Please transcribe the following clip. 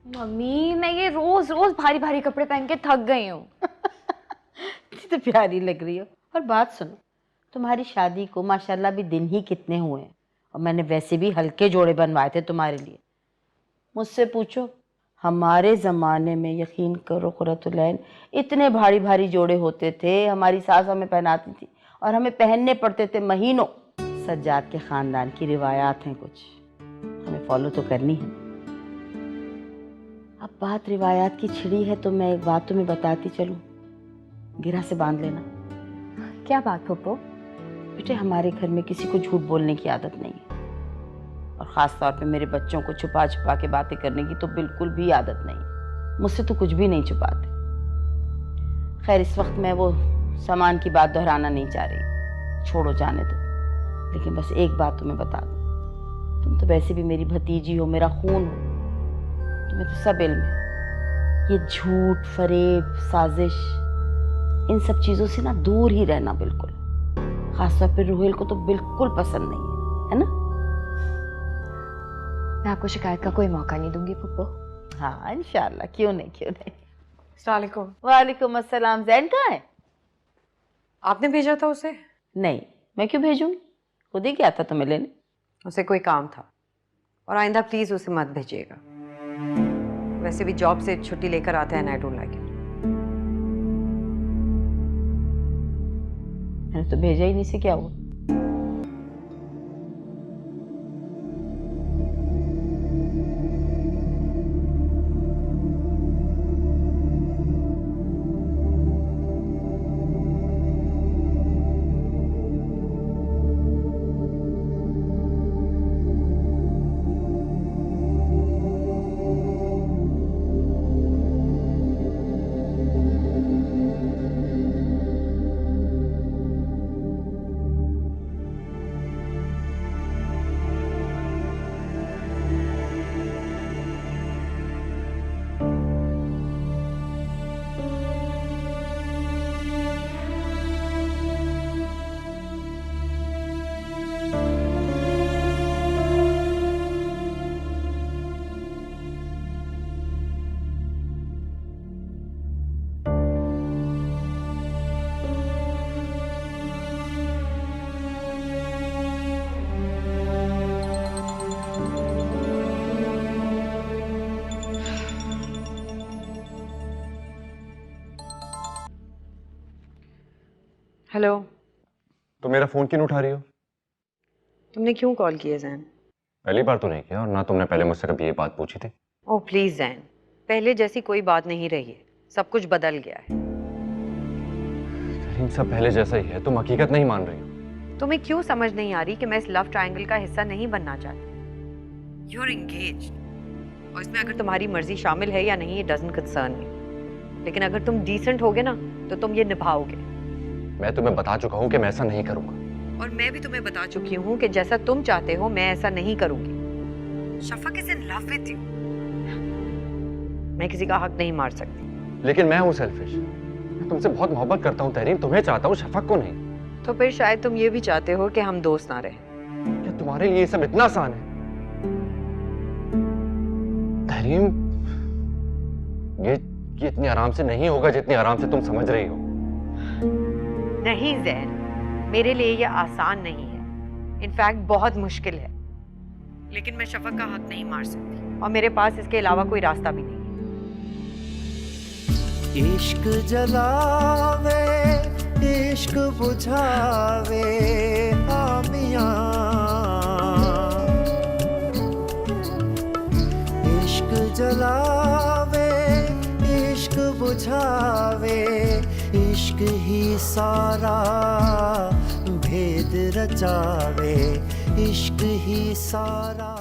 Mummy मैं ये रोज रोज भारी भारी कपड़े पहन के थक गई हूँ। तो प्यारी लग रही हो। और बात सुनो, तुम्हारी शादी को माशाल्लाह भी दिन ही कितने हुए हैं और मैंने वैसे भी हल्के जोड़े बनवाए थे तुम्हारे लिए। मुझसे पूछो, हमारे ज़माने में यकीन करो कुर्रतुलैन इतने भारी भारी जोड़े होते थे, हमारी सास हमें पहनाती थी और हमें पहनने पड़ते थे महीनों। सज्जाद के ख़ानदान की रिवायात हैं कुछ, हमें फॉलो तो करनी है। अब बात रिवायात की छिड़ी है तो मैं एक बात तुम्हें बताती चलूं, गिरा से बांध लेना। क्या बात फूफो? बेटे हमारे घर में किसी को झूठ बोलने की आदत नहीं है और ख़ास तौर पे मेरे बच्चों को छुपा छुपा के बातें करने की तो बिल्कुल भी आदत नहीं। मुझसे तो कुछ भी नहीं छुपाते। खैर इस वक्त मैं वो सामान की बात दोहराना नहीं चाह रही, छोड़ो जाने दो। लेकिन बस एक बात तुम्हें बता दूं, तुम तो वैसे भी मेरी भतीजी हो, मेरा खून हो, तुम्हें तो सब इल्म है। ये झूठ फरेब साजिश इन सब चीज़ों से ना दूर ही रहना बिल्कुल। खासतौर पे रुहेल को तो बिल्कुल पसंद नहीं है ना? मैं आपको शिकायत का कोई मौका नहीं दूंगी फूफो। हाँ इंशाल्लाह, क्यों नहीं क्यों नहीं। अस्सलाम वालेकुम। वालेकुम अस्सलाम। जैन कहाँ है? आपने भेजा था उसे? नहीं, मैं क्यों भेजूंगी, खुद ही गया था तुम्हें लेने। उसे कोई काम था और आइंदा प्लीज उसे मत भेजिएगा। वैसे भी जॉब से छुट्टी लेकर आते हैं, आई डोंट लाइक इट। मैंने तो भेजा ही नहीं, से क्या हुआ? हेलो। तो मेरा फोन क्यों नहीं उठा रही हो? तुमने क्यों कॉल किया जैन? पहली बार तो नहीं किया और ना तुमने पहले मुझसे कभी ये बात पूछी थी। ओह प्लीज जैन, पहले जैसी कोई बात नहीं रही है, सब कुछ बदल गया है। तरीन सब पहले जैसा ही है, तुम हकीकत नहीं मान रही हो। तुम्हें क्यों समझ नहीं आ रही कि मैं इस लव ट्रायंगल का हिस्सा नहीं बनना चाहती? यू आर एंगेज्ड और इसमें अगर तुम्हारी मर्जी शामिल है या नहीं, ये डजंट कंसर्न मी। लेकिन अगर तुम डिसेंट होगे ना तो तुम ये निभाओगे। मैं तुम्हें बता चुका हूँ कि मैं ऐसा नहीं करूंगा। और मैं भी तुम्हें बता चुकी हूँ कि जैसा तुम चाहते हो मैं ऐसा नहीं करूंगी। Shafaq is in love with you. मैं किसी का हक नहीं मार सकती। लेकिन मैं हूँ सेल्फिश। मैं तुमसे बहुत मोहब्बत करता हूँ तहरीन, तुम्हें चाहता हूँ, शफक को नहीं। तो फिर शायद तुम ये भी चाहते हो कि हम दोस्त ना रहें। क्या तुम्हारे लिए ये सब इतना आसान है? तहरीन ये इतनी आराम से नहीं होगा जितनी आराम से तुम समझ रही हो। नहीं जैन, मेरे लिए ये आसान नहीं है, इनफैक्ट बहुत मुश्किल है। लेकिन मैं शफक का हक नहीं मार सकती और मेरे पास इसके अलावा कोई रास्ता भी नहीं है। इश्क जलावे इश्क बुझावे आमियां, इश्क जलावे इश्क बुझावे, इश्क ही सारा भेद रचावे, इश्क ही सारा